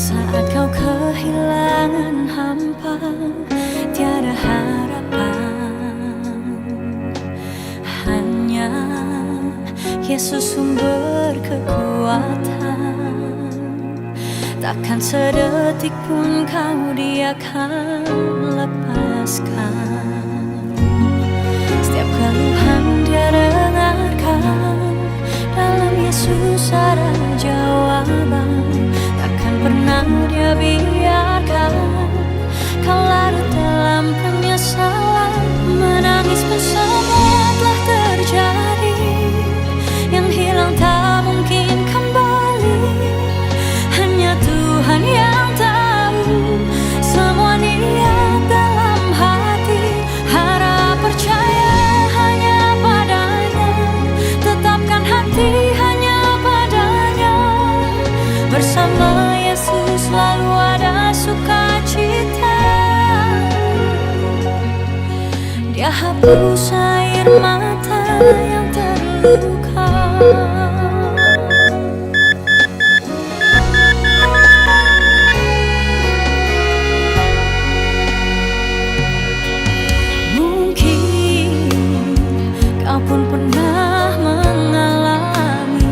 Saat kau kehilangan hampa, tiada harapan, hanya Yesus sumber kekuatan. Takkan sedetik pun kau Dia akan lepaskan. Setiap keluhan Dia dengarkan, dalam Yesus ada jawaban. Takkan pernah Dia biarkan kau larut dalam penyesalan. Menangis pun semua telah terjadi, yang hilang tak mungkin kembali. Hanya Tuhan yang tahu semua niat dalam hati. Harap percaya hanya padanya, tetapkan hati hanya padanya. Bersama Yesus selalu ada sukacita. Dia hapus air mata yang terluka. Mungkin kau pun pernah mengalami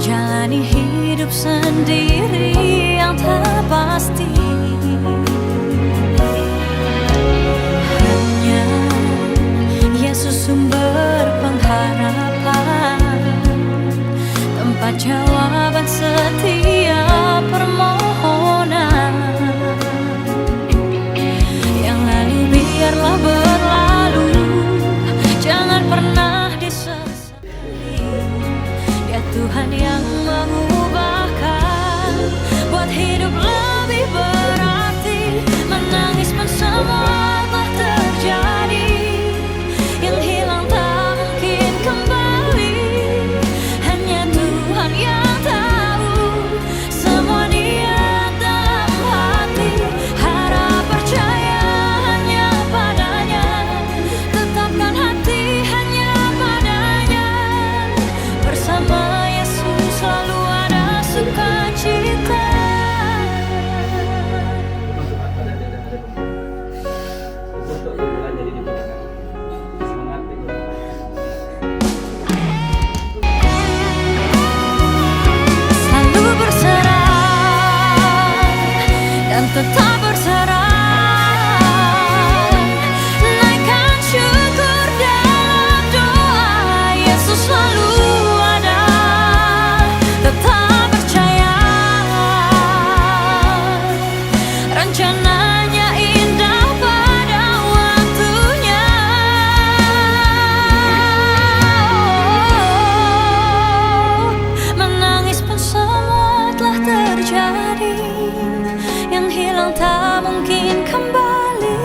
jalani hidup sendiri yang tak pasti. Hanya Yesus sumber pengharapan, tempat jawaban setiap permohonan. Yang lalu biarlah berlalu, jangan pernah disesali. Dia Tuhan yang mengubahkan, buat hidup lebih berarti. Menangis pun semua telah terjadi, yang hilang tak mungkin kembali. Hanya Tuhan yang tahu semua niat dalam hati. Harap percaya hanya padanya, tetapkan hati hanya padanya. Bersama Yesus selalu ada sukacita. Selalu berserah dan tetap berserah. Naikkan syukur dalam doa. Yesus selalu ada, tetap percaya. Rencananya indah pada waktunya. Menangis pun semua telah terjadi, yang hilang tak mungkin kembali.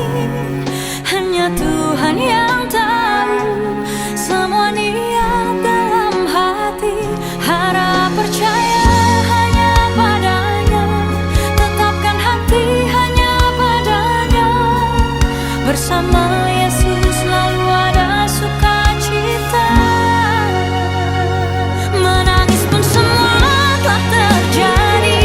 Hanya Tuhan yang tahu semua niat dalam hati. Harap percaya hanya padanya, tetapkan hati hanya padanya. Bersama Yesus selalu ada sukacita. Menangis pun semua telah terjadi,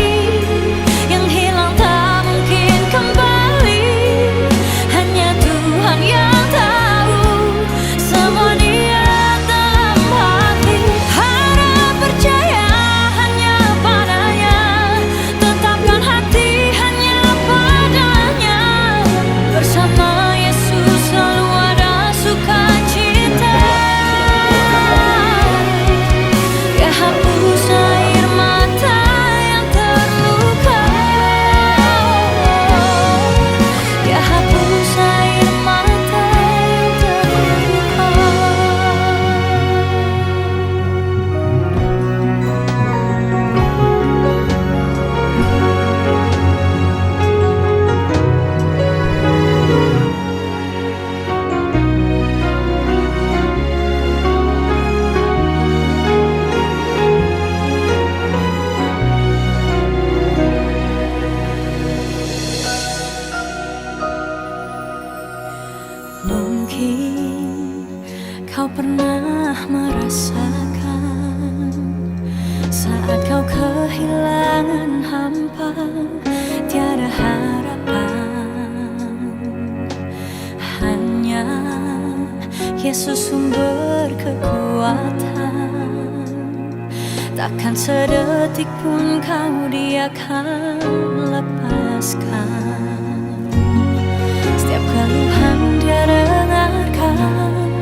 hampa, tiada harapan. Hanya Yesus sumber kekuatan. Takkan sedetik pun kau Dia akan lepaskan. Setiap keluhan Dia dengarkan,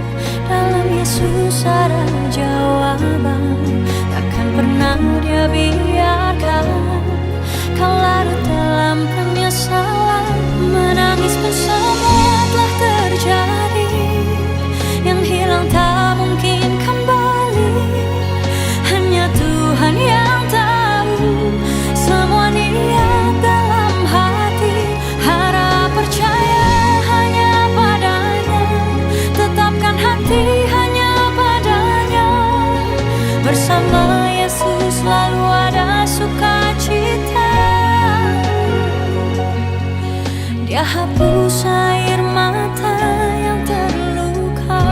dalam Yesus ada jawaban. Takkan pernah Dia biarkan kau larut dalam penyesalan. Menangis pun semua telah terjadi, yang hilang tak mungkin kembali. Hanya Tuhan yang tahu semua niat dalam hati. Harap percaya hanya padanya, tetapkan hati hanya padanya. Bersama Yesus selalu ada sukacita. Dia hapus air mata yang terluka.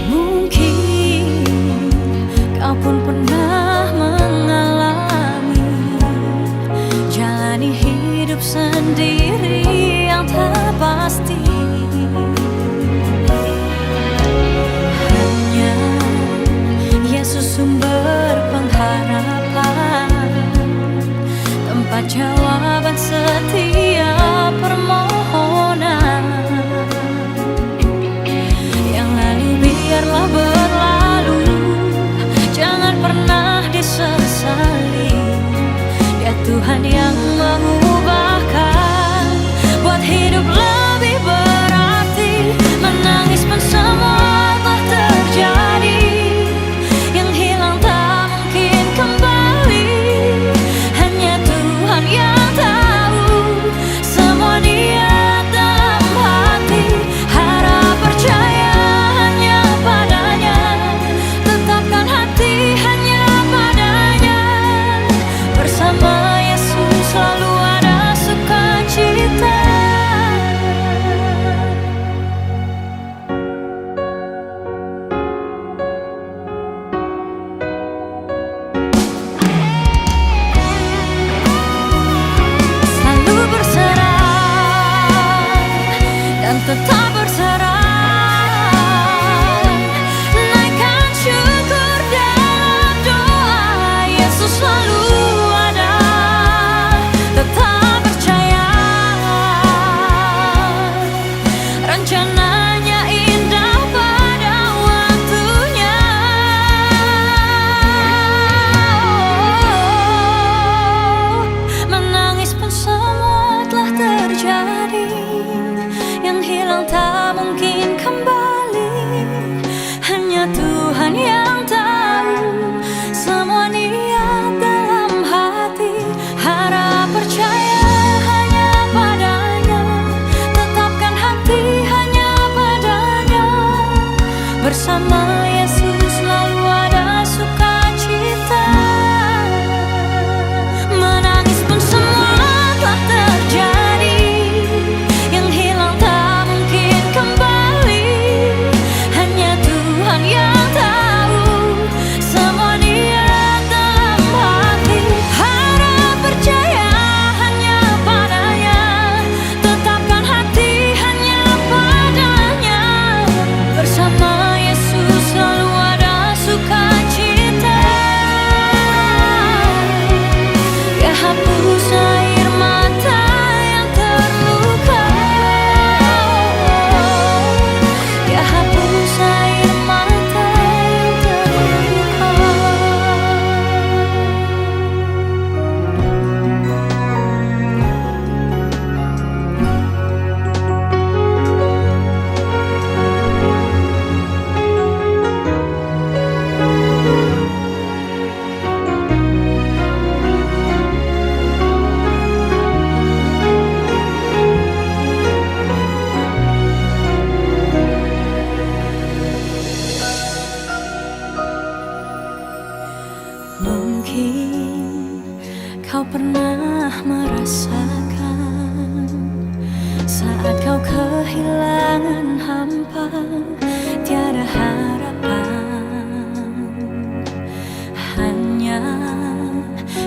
Mungkin kau pun pernah mengalami jalani hidup sendiri yang tak pasti. Hanya Yesus sumber pengharapan, tempat jawaban setiap permohonan. Yang lalu biarlah berlalu, jangan pernah disesali. Dia Tuhan yang mengubahkan, buat hidup lebih berarti. Menangis pun semua telah terjadi, yang hilang tak mungkin kembali. Hanya Tuhan yang tahu semua niat dalam hati. Harap percaya hanya padanya, tetapkan hati hanya padanya. Bersama Yesus selalu ada sukacita. Selalu berserah dan tetap berserah. Naikkan syukur dalam doa. Yesus selalu ada, tetap percaya. Rencananya indah pada waktunya. Menangis pun semua telah terjadi, yang hilang tak mungkin kembali. Hanya Tuhan yang tahu semua niat dalam hati. Harap percaya hanya padanya, tetapkan hati hanya kehilangan hampa, tiada harapan. Hanya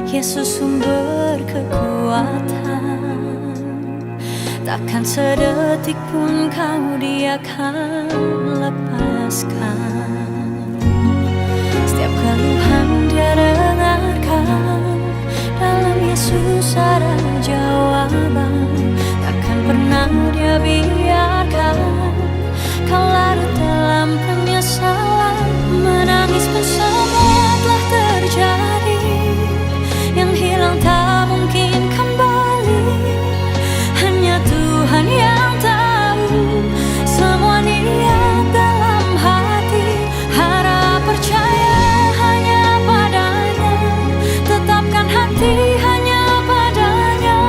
Yesus sumber kekuatan. Takkan sedetik pun kau Dia akan lepaskan. Setiap keluhan Dia dengarkan, dalam Yesus ada jawaban. Takkan pernah Dia biarkan kau larut dalam penyesalan. Menangis pun semua telah terjadi, yang hilang tak mungkin kembali. Hanya Tuhan yang tahu semua niat dalam hati. Harap percaya hanya padanya, tetapkan hati hanya padanya.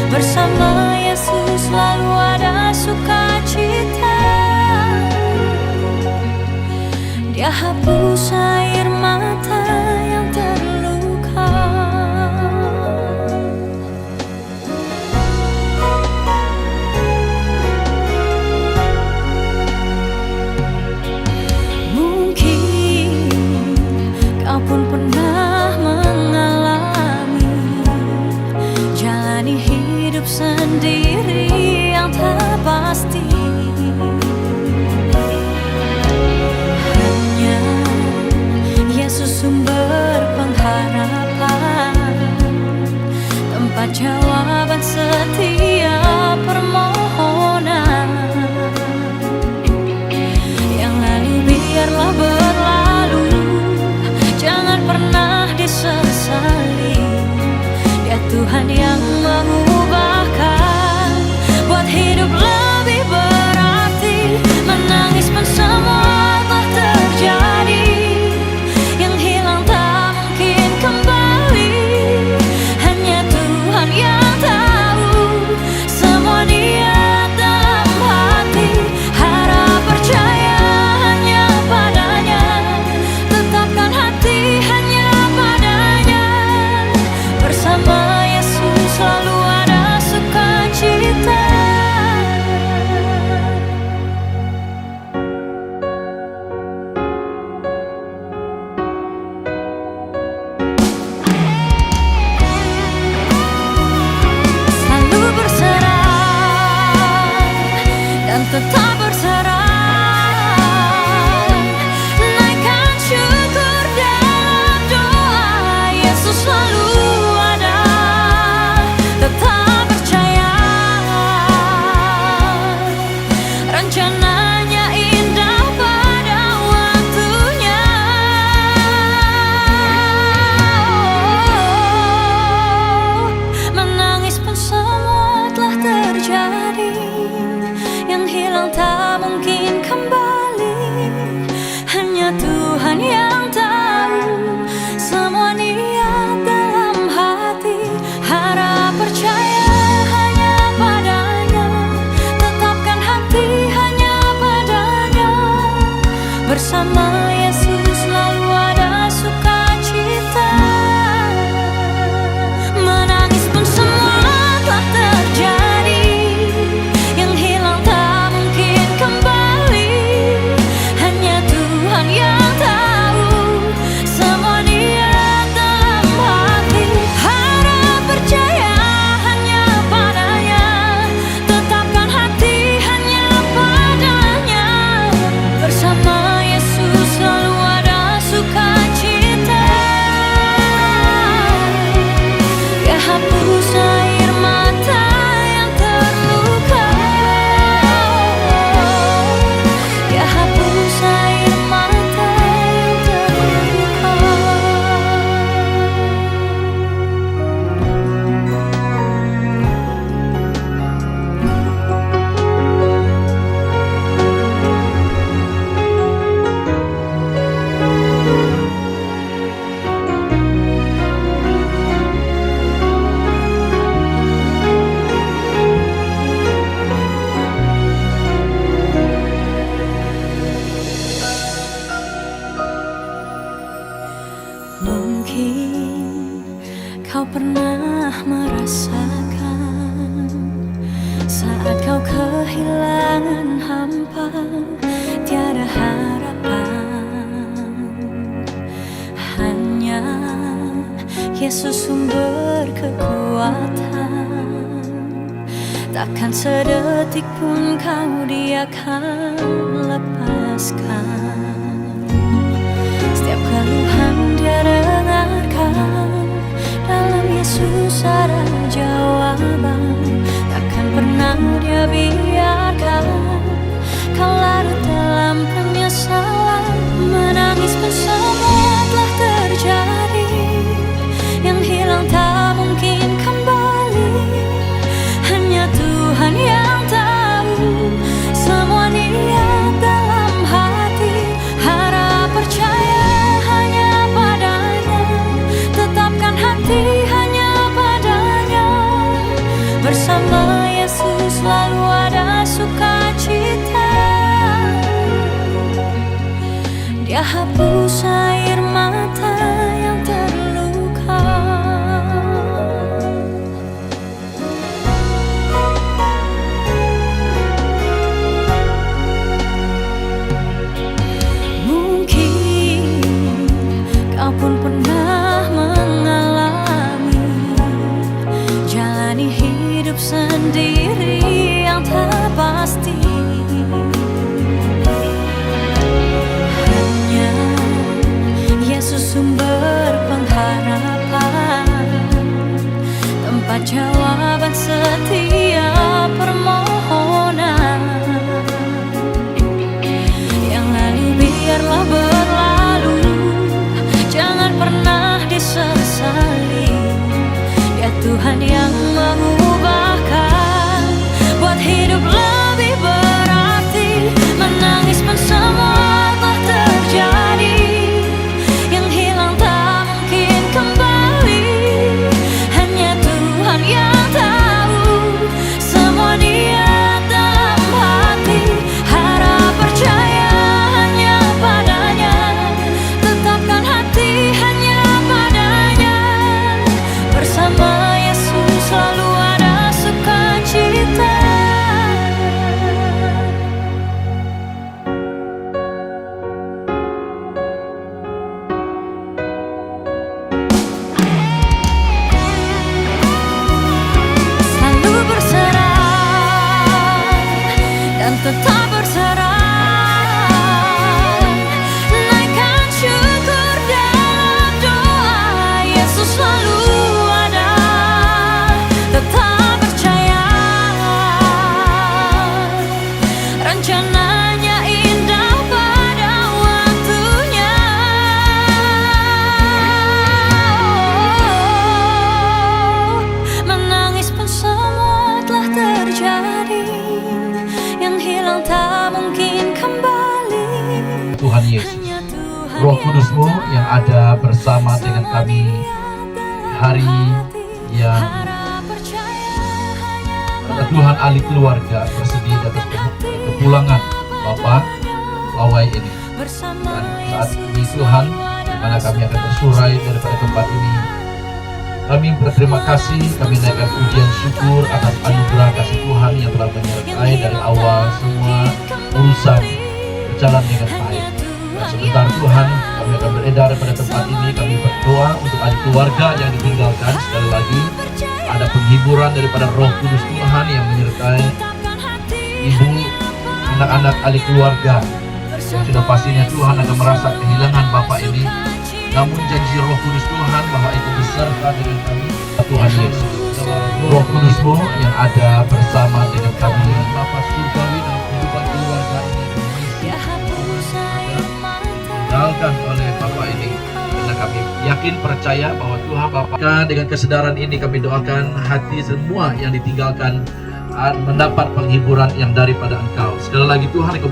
Bersama Yesus selalu ada sukacita. Dia hapus air mata yang terluka. Mungkin kau pun pernah mengalami jalani hidup sendiri yang tak pasti. Hanya Yesus sumber pengharapan, tempat jawaban setiap permohonan. Yang lalu biarlah berlalu, jangan pernah disesali. Dia Tuhan yang mengubahkan, buat hidup lebih berarti. Menangis pun semua telah terjadi, yang hilang tak mungkin kembali. Hanya Tuhan yang tahu semua niat dalam hati. Harap percaya hanya padanya, tetapkan hati hanya padanya. Bersama Yesus selalu ada sukacita. Selalu berserah dan tetap berserah. Naikkan syukur dalam doa. Yesus selalu ada, tetap percaya. Rencananya indah pada waktunya. Menangis pun semua telah terjadi, yang hilang tak mungkin kembali. Hanya Tuhan yang tahu semua niat dalam hati. Harap percaya hanya padanya, tetapkan hati hanya padanya. Bersama Yesus selalu ada sukacita. Menangis pun semua telah terjadi, yang hilang tak mungkin kembali. Hanya Tuhan yang tahu semua niat dalam hati. Harap percaya hanya padanya, tetapkan hati hanya padanya. Bersama Yesus hampa, tiada harapan. Hanya Yesus sumber kekuatan. Takkan sedetik pun kau Dia akan lepaskan. Setiap keluhan Dia dengarkan, dalam Yesus ada jawaban. Takkan pernah Dia biarkan kau larut dalam penyesalan. Menangis pun semua telah terjadi, yang hilang tak mungkin kembali. Hanya Tuhan yang tahu semua niat dalam hati. Harap percaya hanya padanya, tetapkan hati hanya padanya. Bersama Yesus selalu ada sukacita. Dia hapus air mata yang terluka. Mungkin kau pun pernah mengalami jalani hidup sendiri yang tak pasti. Hanya Yesus sumber pengharapan, tempat jawaban setiap permohonan. Yang lalu biarlah berlalu, jangan pernah disesali. Dia Tuhan yang mengubahkan, buat hidup lebih berarti. Menangis pun semua telah terjadi, yang hilang tak mungkin kembali. Hanya Tuhan yang tahu semua niat dalam hati. Harap percaya hanya padanya, tetapkan hati hanya padanya. Bersama Yesus selalu ada sukacita. Selalu berserah dan tetap berserah. Naikkan syukur dalam doa. Yesus selalu ada, tetap percaya. Rencananya indah pada waktunya. Menangis pun semua telah terjadi, yang hilang tak mungkin kembali. Tuhan Yesus, Hanya Tuhan Roh Kudus-Mu yang ada bersama dengan kami hari yang Tuhan ahli keluarga bersedih atas kepulangan Bapak Lawai ini. Dan saat ini Tuhan, di mana kami akan bersurai daripada tempat ini, kami berterima kasih, kami naikkan pujian syukur atas anugerah kasih Tuhan yang telah menyertai dari awal semua urusan berjalan dengan baik. Dan sebentar Tuhan, kami akan beredar pada tempat ini, kami berdoa untuk ahli keluarga yang ditinggalkan. Sekali lagi, ada penghiburan daripada Roh Kudus Tuhan yang menyertai ibu, anak-anak ahli keluarga yang sudah pastinya Tuhan akan merasa kehilangan Bapak ini. Namun janji Roh Kudus Tuhan bahwa itu beserta dengan kami. Tuhan Yesus, Roh Kudus-Mu yang ada bersama dengan kami, Bapa surgawi dalam kehidupan keluarga ini, ditinggalkan oleh Bapak ini. Karena kami yakin percaya bahwa Tuhan Bapa, dengan kesadaran ini kami doakan hati semua yang ditinggalkan mendapat penghiburan yang daripada Engkau. Sekali lagi Tuhan, Engkau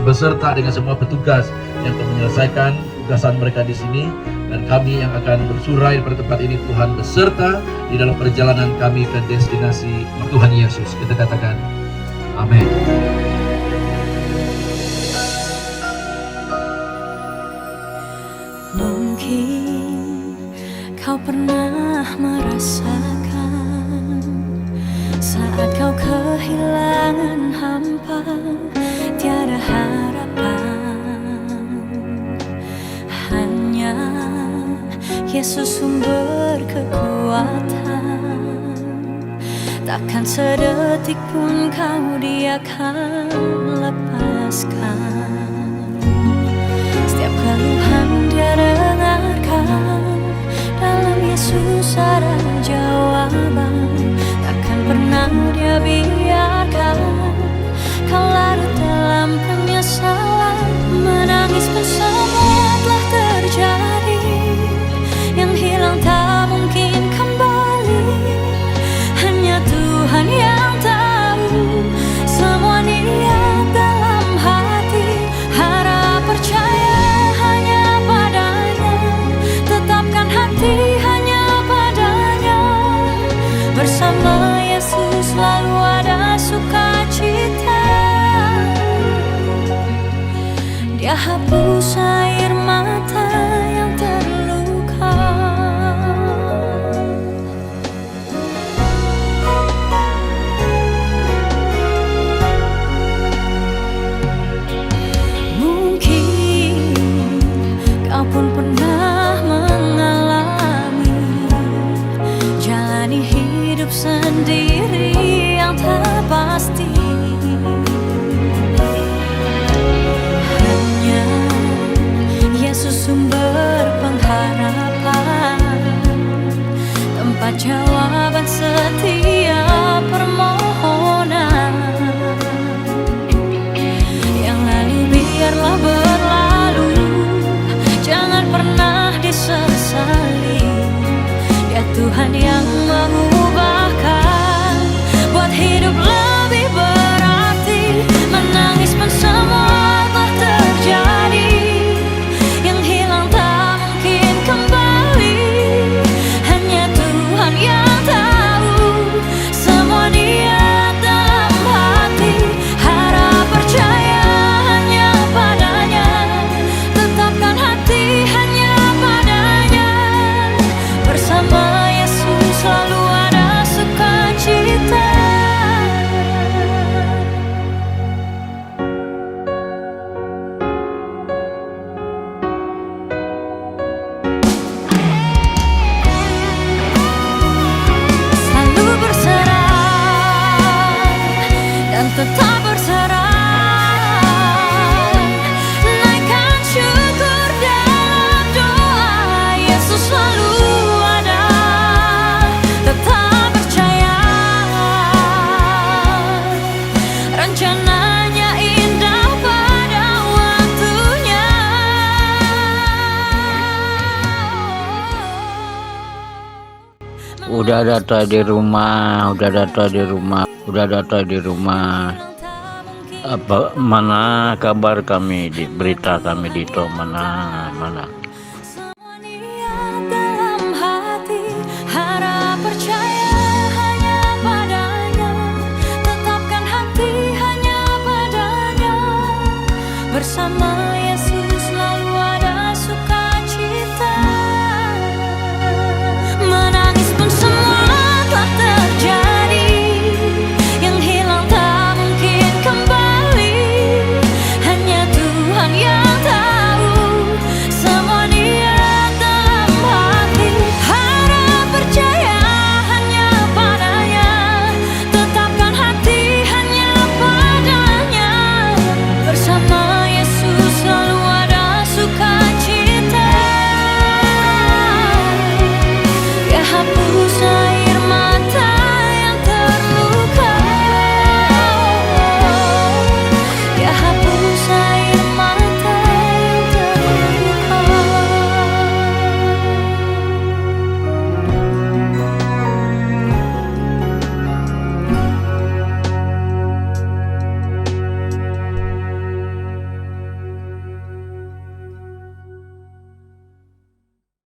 beserta dengan semua petugas yang akan menyelesaikan tugasan mereka di sini, dan kami yang akan bersurai pada tempat ini, Tuhan beserta di dalam perjalanan kami ke destinasi Tuhan Yesus. Kita katakan amin. Mungkin kau pernah merasakan saat kau kehilangan hampa, tiada Yesus sumber kekuatan. Takkan sedetik pun kau Dia akan lepaskan. Setiap keluhan Dia dengarkan, dalam Yesus ada jawaban. Takkan pernah Dia biarkan kau larut dalam penyesalan. Menangis pun semua telah terjadi, yang hilang tak mungkin kembali. Hanya Tuhan yang tahu semua niat dalam hati. Harap percaya hanya padanya, tetapkan hati hanya padanya. Bersama Yesus selalu ada sukacita. Dia hapus air mata yang terluka. Mungkin kau pun pernah mengalami jalani hidup sendiri yang tak pasti. Hanya Yesus sumber pengharapan, tempat jawaban setiap permohonan. Yang lalu biarlah berlalu, jangan pernah disesali. Dia Tuhan yang mengubahkan, buat hidup lebih berarti. Menangis pun semua telah terjadi, yang hilang tak mungkin kembali. Hanya Tuhan yang tahu semua niat dalam hati. Harap percaya hanya padanya, tetapkan hati hanya padanya. Bersama Yesus selalu ada sukacita. Selalu berserah dan tetap berserah. Naikkan syukur dalam doa. Yesus selalu ada, tetap percaya. Rencananya indah pada waktunya. Udah data di rumah, udah data di rumah, udah data di rumah. Apa mana kabar kami di berita kami di to mana. Semua niat dalam hati. Harap percaya hanya padanya, tetapkan hati hanya padanya. Bersama